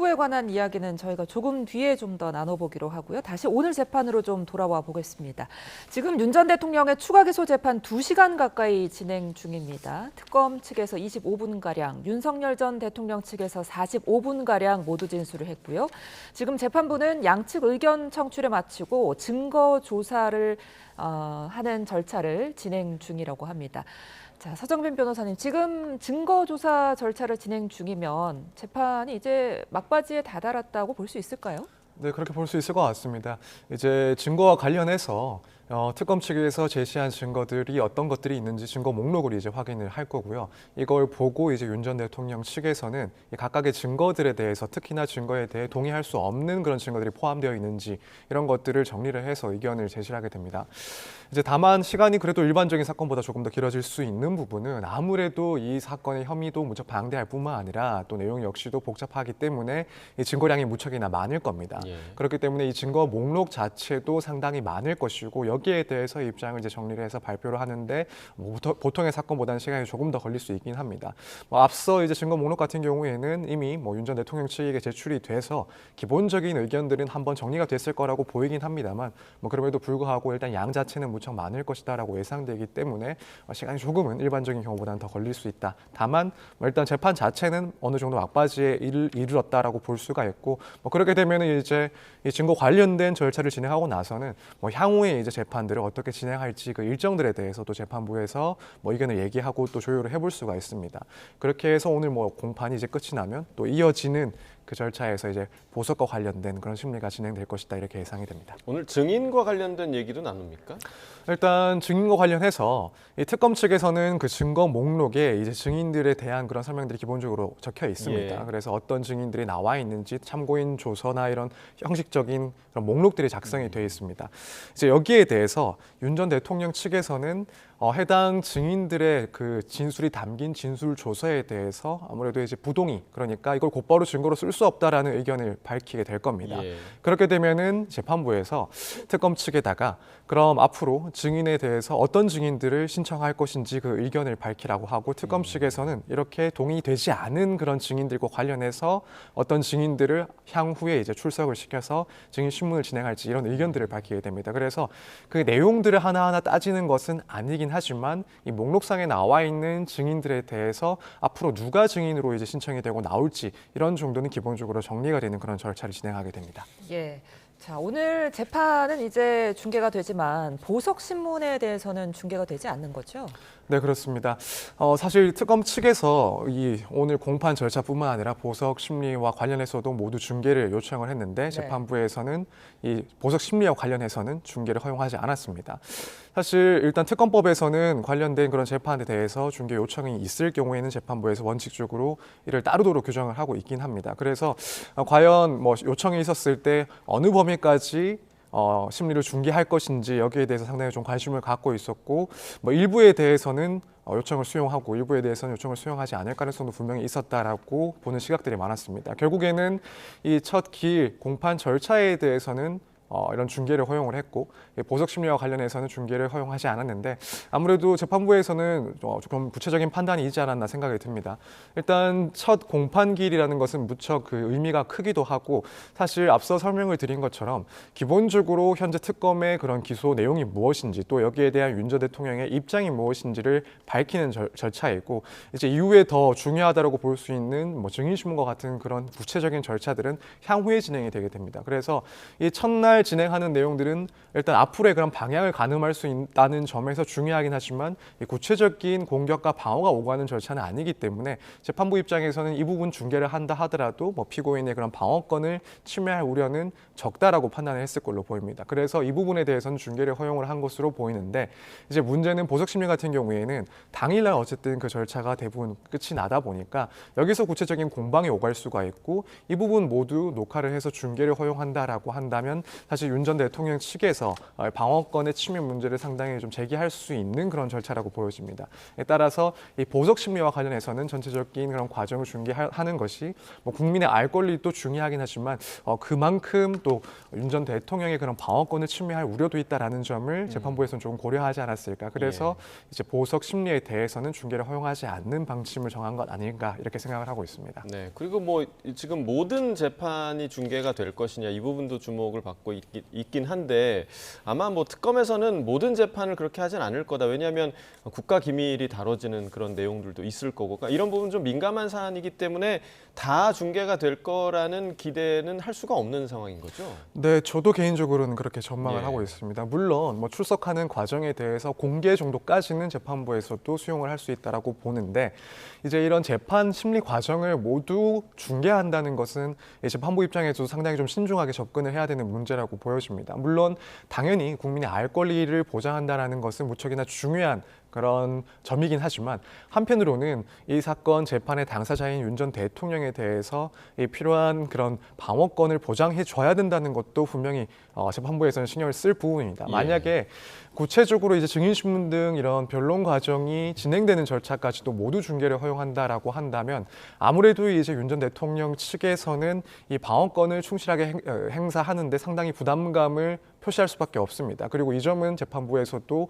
일부에 관한 이야기는 저희가 조금 뒤에 좀 더 나눠보기로 하고요. 다시 오늘 재판으로 좀 돌아와 보겠습니다. 지금 윤 전 대통령의 추가 기소 재판 2시간 가까이 진행 중입니다. 특검 측에서 25분가량, 윤석열 전 대통령 측에서 45분가량 모두 진술을 했고요. 지금 재판부는 양측 의견 청취를 마치고 증거 조사를 하는 절차를 진행 중이라고 합니다. 자, 서정빈 변호사님, 지금 증거조사 절차를 진행 중이면 재판이 이제 막바지에 다다랐다고 볼 수 있을까요? 네, 그렇게 볼 수 있을 것 같습니다. 이제 증거와 관련해서 특검 측에서 제시한 증거들이 어떤 것들이 있는지 증거 목록을 이제 확인을 할 거고요. 이걸 보고 이제 윤 전 대통령 측에서는 이 각각의 증거들에 대해서 특히나 증거에 대해 동의할 수 없는 그런 증거들이 포함되어 있는지 이런 것들을 정리를 해서 의견을 제시하게 됩니다. 이제 다만 시간이 그래도 일반적인 사건보다 조금 더 길어질 수 있는 부분은 아무래도 이 사건의 혐의도 무척 방대할 뿐만 아니라 또 내용 역시도 복잡하기 때문에 이 증거량이 무척이나 많을 겁니다. 그렇기 때문에 이 증거 목록 자체도 상당히 많을 것이고 여기에 대해서 입장을 이제 정리를 해서 발표를 하는데 보통의 사건보다는 시간이 조금 더 걸릴 수 있긴 합니다. 앞서 이제 증거 목록 같은 경우에는 이미 윤 전 대통령 측에게 제출이 돼서 기본적인 의견들은 한번 정리가 됐을 거라고 보이긴 합니다만 그럼에도 불구하고 일단 양 자체는 무척 많을 것이다라고 예상되기 때문에 시간이 조금은 일반적인 경우보다는 더 걸릴 수 있다. 다만 일단 재판 자체는 어느 정도 막바지에 이르렀다라고 볼 수가 있고 그렇게 되면 이제 이 증거 관련된 절차를 진행하고 나서는 향후에 이제 재판들을 어떻게 진행할지 그 일정들에 대해서 또 재판부에서 의견을 얘기하고 또 조율을 해볼 수가 있습니다. 그렇게 해서 오늘 공판이 이제 끝이 나면 또 이어지는 그 절차에서 이제 보석과 관련된 그런 심리가 진행될 것이다 이렇게 예상이 됩니다. 오늘 증인과 관련된 얘기도 나눕니까? 일단 증인과 관련해서 이 특검 측에서는 그 증거 목록에 이제 증인들에 대한 그런 설명들이 기본적으로 적혀 있습니다. 그래서 어떤 증인들이 나와 있는지 참고인 조서나 이런 형식적인 그런 목록들이 작성이 되어 있습니다. 이제 여기에 대해서 윤 전 대통령 측에서는 해당 증인들의 그 진술이 담긴 진술 조서에 대해서 아무래도 이제 부동의, 그러니까 이걸 곧바로 증거로 쓸 수 없다라는 의견을 밝히게 될 겁니다. 그렇게 되면은 재판부에서 특검 측에다가 그럼 앞으로 증인에 대해서 어떤 증인들을 신청할 것인지 그 의견을 밝히라고 하고 특검 측에서는 이렇게 동의되지 않은 그런 증인들과 관련해서 어떤 증인들을 향후에 이제 출석을 시켜서 증인 신문을 진행할지 이런 의견들을 밝히게 됩니다. 그래서 그 내용들을 하나하나 따지는 것은 아니긴 하지만 이 목록상에 나와 있는 증인들에 대해서 앞으로 누가 증인으로 이제 신청이 되고 나올지 이런 정도는 기본적으로 정리가 되는 그런 절차를 진행하게 됩니다. 예. 자, 오늘 재판은 이제 중계가 되지만 보석 신문에 대해서는 중계가 되지 않는 거죠? 네, 그렇습니다. 사실 특검 측에서 이 오늘 공판 절차뿐만 아니라 보석 심리와 관련해서도 모두 중계를 요청을 했는데 재판부에서는 이 보석 심리와 관련해서는 중계를 허용하지 않았습니다. 사실 일단 특검법에서는 관련된 그런 재판에 대해서 중계 요청이 있을 경우에는 재판부에서 원칙적으로 이를 따르도록 규정을 하고 있긴 합니다. 그래서 과연 요청이 있었을 때 어느 범위까지 심리를 중계할 것인지 여기에 대해서 상당히 좀 관심을 갖고 있었고 일부에 대해서는 요청을 수용하고 일부에 대해서는 요청을 수용하지 않을 가능성도 분명히 있었다라고 보는 시각들이 많았습니다. 결국에는 이 첫 기일 공판 절차에 대해서는 이런 중계를 허용을 했고 보석 심리와 관련해서는 중계를 허용하지 않았는데 아무래도 재판부에서는 조금 구체적인 판단이 있지 않았나 생각이 듭니다. 일단 첫 공판기일이라는 것은 무척 그 의미가 크기도 하고 사실 앞서 설명을 드린 것처럼 기본적으로 현재 특검의 그런 기소 내용이 무엇인지 또 여기에 대한 윤 전 대통령의 입장이 무엇인지를 밝히는 절차이고 이제 이후에 더 중요하다고 볼 수 있는 증인신문과 같은 그런 구체적인 절차들은 향후에 진행이 되게 됩니다. 그래서 이 첫날 진행하는 내용들은 일단 앞으로의 그런 방향을 가늠할 수 있다는 점에서 중요하긴 하지만 구체적인 공격과 방어가 오가는 절차는 아니기 때문에 재판부 입장에서는 이 부분 중계를 한다 하더라도 피고인의 그런 방어권을 침해할 우려는 적다라고 판단을 했을 걸로 보입니다. 그래서 이 부분에 대해서는 중계를 허용을 한 것으로 보이는데 이제 문제는 보석 심리 같은 경우에는 당일날 어쨌든 그 절차가 대부분 끝이 나다 보니까 여기서 구체적인 공방이 오갈 수가 있고 이 부분 모두 녹화를 해서 중계를 허용한다라고 한다면 사실 윤 전 대통령 측에서 방어권의 침해 문제를 상당히 좀 제기할 수 있는 그런 절차라고 보여집니다. 따라서 이 보석 심리와 관련해서는 전체적인 그런 과정을 중개하는 것이 뭐 국민의 알 권리도 중요하긴 하지만 그만큼 또 윤 전 대통령의 그런 방어권을 침해할 우려도 있다라는 점을 재판부에서는 조금 고려하지 않았을까. 그래서 이제 보석 심리에 대해서는 중개를 허용하지 않는 방침을 정한 것 아닌가 이렇게 생각을 하고 있습니다. 네, 그리고 뭐 지금 모든 재판이 중계가 될 것이냐 이 부분도 주목을 받고 있긴 한데 아마 뭐 특검에서는 모든 재판을 그렇게 하진 않을 거다. 왜냐하면 국가 기밀이 다뤄지는 그런 내용들도 있을 거고 그러니까 이런 부분 좀 민감한 사안이기 때문에 다 중계가 될 거라는 기대는 할 수가 없는 상황인 거죠. 네, 저도 개인적으로는 그렇게 전망을 예. 하고 있습니다. 물론 뭐 출석하는 과정에 대해서 공개 정도까지는 재판부에서도 수용을 할 수 있다라고 보는데 이제 이런 재판 심리 과정을 모두 중개한다는 것은 재판부 입장에서도 상당히 좀 신중하게 접근을 해야 되는 문제라고 보여집니다. 물론 당연히 국민의 알 권리를 보장한다는 것은 무척이나 중요한 그런 점이긴 하지만 한편으로는 이 사건 재판의 당사자인 윤 전 대통령에 대해서 이 필요한 그런 방어권을 보장해 줘야 된다는 것도 분명히 재판부에서는 신경을 쓸 부분입니다. 예. 만약에 구체적으로 이제 증인신문 등 이런 변론 과정이 진행되는 절차까지도 모두 중개를 허용한다라고 한다면 아무래도 이제 윤 전 대통령 측에서는 이 방어권을 충실하게 행사하는데 상당히 부담감을 표시할 수밖에 없습니다. 그리고 이 점은 재판부에서도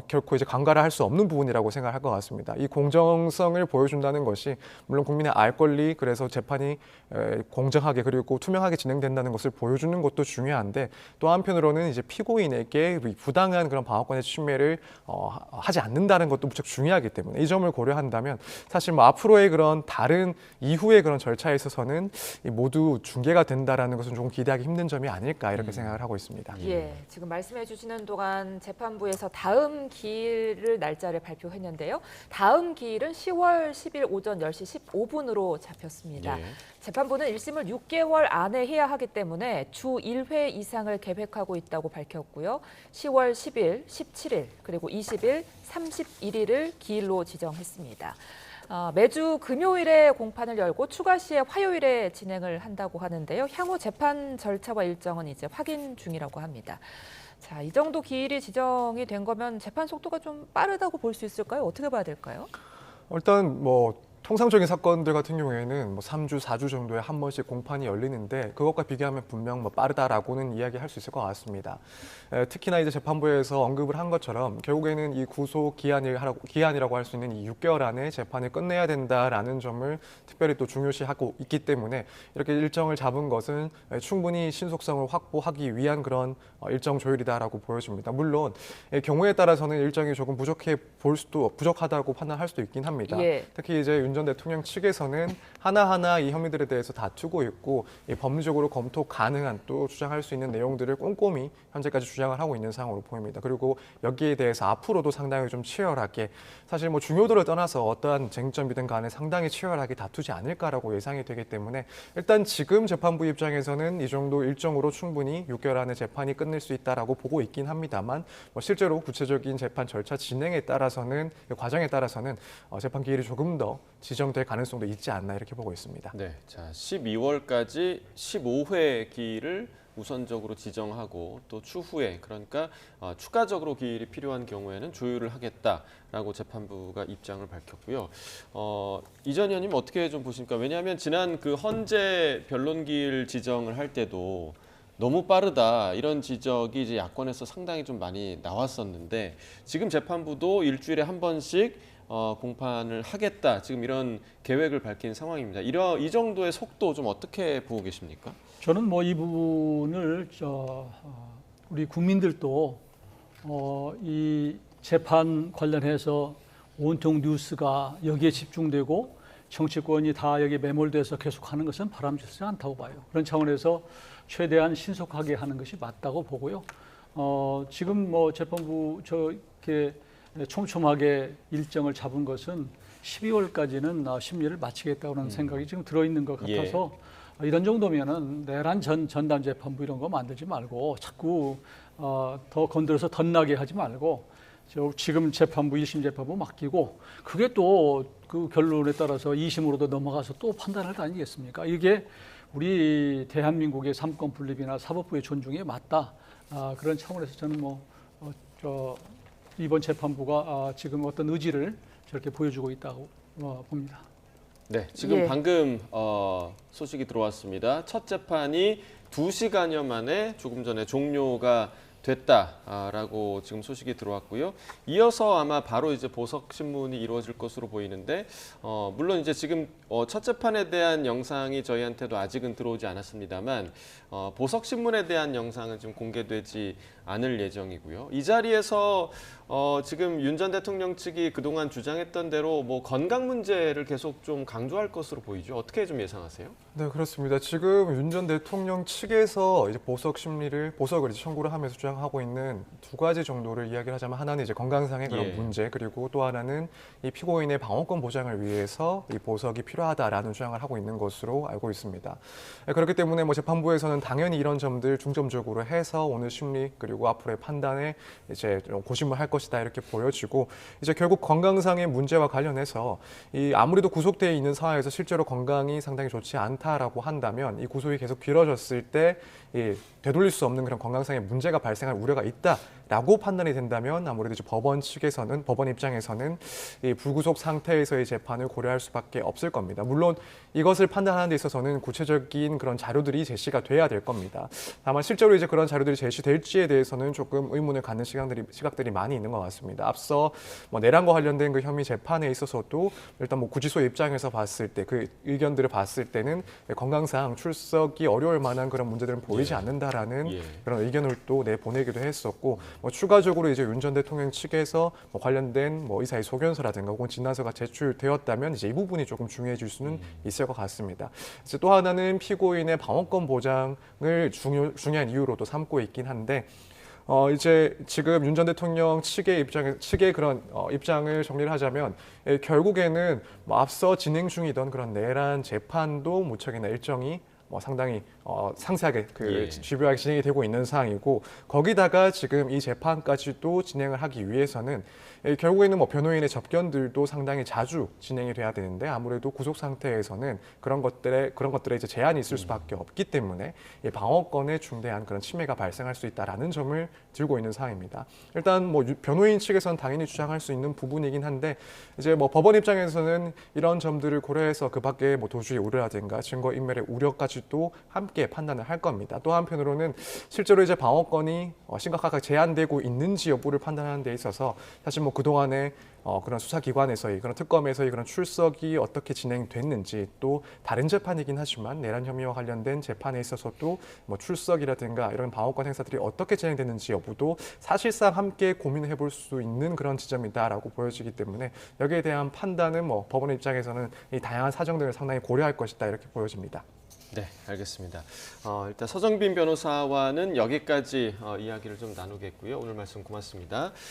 결코 이제 간과를 할 수 없는 부분이라고 생각할 것 같습니다. 이 공정성을 보여준다는 것이 물론 국민의 알 권리 그래서 재판이 공정하게 그리고 투명하게 진행된다는 것을 보여주는 것도 중요한데 또 한편으로는 이제 피고인에게 부당한 그런 방어권의 침해를 하지 않는다는 것도 무척 중요하기 때문에 이 점을 고려한다면 사실 뭐 앞으로의 그런 다른 이후의 그런 절차에 있어서는 모두 중개가 된다라는 것은 조금 기대하기 힘든 점이 아닐까 이렇게 생각을 하고 있습니다. 예, 지금 말씀해 주시는 동안 재판부에서 다음 기일 날짜를 발표했는데요. 다음 기일은 10월 10일 오전 10시 15분으로 잡혔습니다. 예. 재판부는 1심을 6개월 안에 해야 하기 때문에 주 1회 이상을 계획하고 있다고 밝혔고요. 10월 10일, 17일, 그리고 20일, 31일을 기일로 지정했습니다. 매주 금요일에 공판을 열고 추가 시에 화요일에 진행을 한다고 하는데요. 향후 재판 절차와 일정은 이제 확인 중이라고 합니다. 자, 이 정도 기일이 지정이 된 거면 재판 속도가 좀 빠르다고 볼 수 있을까요? 어떻게 봐야 될까요? 일단 뭐 통상적인 사건들 같은 경우에는 뭐 3주, 4주 정도에 한 번씩 공판이 열리는데 그것과 비교하면 분명 뭐 빠르다라고는 이야기할 수 있을 것 같습니다. 특히나 이제 재판부에서 언급을 한 것처럼 결국에는 이 구속 기한이라고 할 수 있는 이 6개월 안에 재판을 끝내야 된다라는 점을 특별히 또 중요시하고 있기 때문에 이렇게 일정을 잡은 것은 충분히 신속성을 확보하기 위한 그런 일정 조율이다라고 보여집니다. 물론 경우에 따라서는 일정이 조금 부족하다고 판단할 수도 있긴 합니다. 예. 특히 이제 윤 전 대통령 측에서는 하나하나 이 혐의들에 대해서 다투고 있고 법리적으로 검토 가능한 또 주장할 수 있는 내용들을 꼼꼼히 현재까지 주장을 하고 있는 상황으로 보입니다. 그리고 여기에 대해서 앞으로도 상당히 좀 치열하게 사실 뭐 중요도를 떠나서 어떠한 쟁점이든 간에 상당히 치열하게 다투지 않을까라고 예상이 되기 때문에 일단 지금 재판부 입장에서는 이 정도 일정으로 충분히 6개월 안에 재판이 끝낼 수 있다라고 보고 있긴 합니다만 뭐 실제로 구체적인 재판 절차 진행에 따라서는 과정에 따라서는 재판 기일이 조금 더 지정될 가능성도 있지 않나 이렇게 보고 있습니다. 네, 자 12월까지 15회 기일을 우선적으로 지정하고 또 추후에 그러니까 추가적으로 기일이 필요한 경우에는 조율을 하겠다라고 재판부가 입장을 밝혔고요. 이 전 의원님 어떻게 좀 보십니까? 왜냐하면 지난 그 헌재 변론 기일 지정을 할 때도 너무 빠르다 이런 지적이 이제 야권에서 상당히 좀 많이 나왔었는데 지금 재판부도 일주일에 한 번씩 공판을 하겠다 지금 이런 계획을 밝힌 상황입니다. 이 정도의 속도 좀 어떻게 보고 계십니까? 저는 뭐 이 부분을 우리 국민들도 이 재판 관련해서 온통 뉴스가 여기에 집중되고 정치권이 다 여기에 매몰돼서 계속하는 것은 바람직하지 않다고 봐요. 그런 차원에서 최대한 신속하게 하는 것이 맞다고 보고요. 지금 뭐 재판부 저렇게 촘촘하게 일정을 잡은 것은 12월까지는 심리를 마치겠다는 생각이 지금 들어있는 것 같아서 이런 정도면은 내란 전담 재판부 이런 거 만들지 말고 자꾸 더 건드려서 덧나게 하지 말고 지금 재판부 1심 재판부 맡기고 그게 또 그 결론에 따라서 2심으로도 넘어가서 또 판단할 거 아니겠습니까? 이게 우리 대한민국의 삼권 분립이나 사법부의 존중에 맞다. 그런 차원에서 저는 이번 재판부가 지금 어떤 의지를 저렇게 보여주고 있다고 봅니다. 네, 지금 예. 방금 소식이 들어왔습니다. 첫 재판이 2시간여 만에 조금 전에 종료가 됐다라고 지금 소식이 들어왔고요. 이어서 아마 바로 이제 보석 신문이 이루어질 것으로 보이는데, 물론 이제 지금 첫 재판에 대한 영상이 저희한테도 아직은 들어오지 않았습니다만, 보석 신문에 대한 영상은 지금 공개되지 않을 예정이고요. 이 자리에서 지금 윤 전 대통령 측이 그동안 주장했던 대로 뭐 건강 문제를 계속 좀 강조할 것으로 보이죠. 어떻게 좀 예상하세요? 네, 그렇습니다. 지금 윤 전 대통령 측에서 이제 보석을 이제 청구를 하면서 주장하고 있는 두 가지 정도를 이야기를 하자면, 하나는 이제 건강상의 그런 예. 문제, 그리고 또 하나는 이 피고인의 방어권 보장을 위해서 이 보석이 필요하다라는 주장을 하고 있는 것으로 알고 있습니다. 그렇기 때문에 뭐 재판부에서는 당연히 이런 점들 중점적으로 해서 오늘 심리 그리고 앞으로의 판단에 이제 좀 고심을 할 것이다 이렇게 보여지고, 이제 결국 건강상의 문제와 관련해서 이 아무래도 구속되어 있는 상황에서 실제로 건강이 상당히 좋지 않다라고 한다면, 이 구속이 계속 길어졌을 때 이 되돌릴 수 없는 그런 건강상의 문제가 발생할 우려가 있다라고 판단이 된다면, 아무래도 이제 법원 입장에서는 이 불구속 상태에서의 재판을 고려할 수밖에 없을 겁니다. 물론 이것을 판단하는 데 있어서는 구체적인 그런 자료들이 제시가 돼야 될 겁니다. 다만 실제로 이제 그런 자료들이 제시될지에 대해서는 조금 의문을 갖는 시각들이 많이 있는 것 같습니다. 앞서 뭐 내란과 관련된 그 혐의 재판에 있어서도 일단 뭐 구치소 입장에서 봤을 때 그 의견들을 봤을 때는 건강상 출석이 어려울 만한 그런 문제들은 보이지 않는다라는 그런 의견을 또 내보내기도 했었고, 뭐 추가적으로 이제 윤 전 대통령 측에서 뭐 관련된 뭐 의사의 소견서라든가 혹은 진단서가 제출되었다면 이제 이 부분이 조금 중요해질 수는 있을 것 같습니다. 이제 또 하나는 피고인의 방어권 보장을 중요한 이유로 또 삼고 있긴 한데, 이제 지금 윤 전 대통령 측의 그런 입장을 정리를 하자면, 결국에는 뭐 앞서 진행 중이던 그런 내란 재판도 무척이나 일정이 상당히 상세하게 집요하게 진행이 되고 있는 상황이고, 거기다가 지금 이 재판까지도 진행을 하기 위해서는 결국에는 뭐 변호인의 접견들도 상당히 자주 진행이 돼야 되는데, 아무래도 구속 상태에서는 그런 것들에 이제 제한이 있을 수밖에 없기 때문에 이 방어권에 중대한 그런 침해가 발생할 수 있다라는 점을 들고 있는 상황입니다. 일단 뭐 변호인 측에서는 당연히 주장할 수 있는 부분이긴 한데, 이제 뭐 법원 입장에서는 이런 점들을 고려해서 그 밖에 뭐 도주의 우려라든가 증거 인멸의 우려까지도 함께 판단을 할 겁니다. 또 한편으로는 실제로 이제 방어권이 심각하게 제한되고 있는지 여부를 판단하는 데 있어서 사실 뭐 그동안에 그런 수사기관에서의 그런 특검에서의 그런 출석이 어떻게 진행됐는지, 또 다른 재판이긴 하지만 내란 혐의와 관련된 재판에 있어서도 뭐 출석이라든가 이런 방어권 행사들이 어떻게 진행됐는지 여부도 사실상 함께 고민해 볼 수 있는 그런 지점이다라고 보여지기 때문에, 여기에 대한 판단은 뭐 법원의 입장에서는 이 다양한 사정들을 상당히 고려할 것이다 이렇게 보여집니다. 네, 알겠습니다. 일단 서정빈 변호사와는 여기까지 이야기를 좀 나누겠고요. 오늘 말씀 고맙습니다.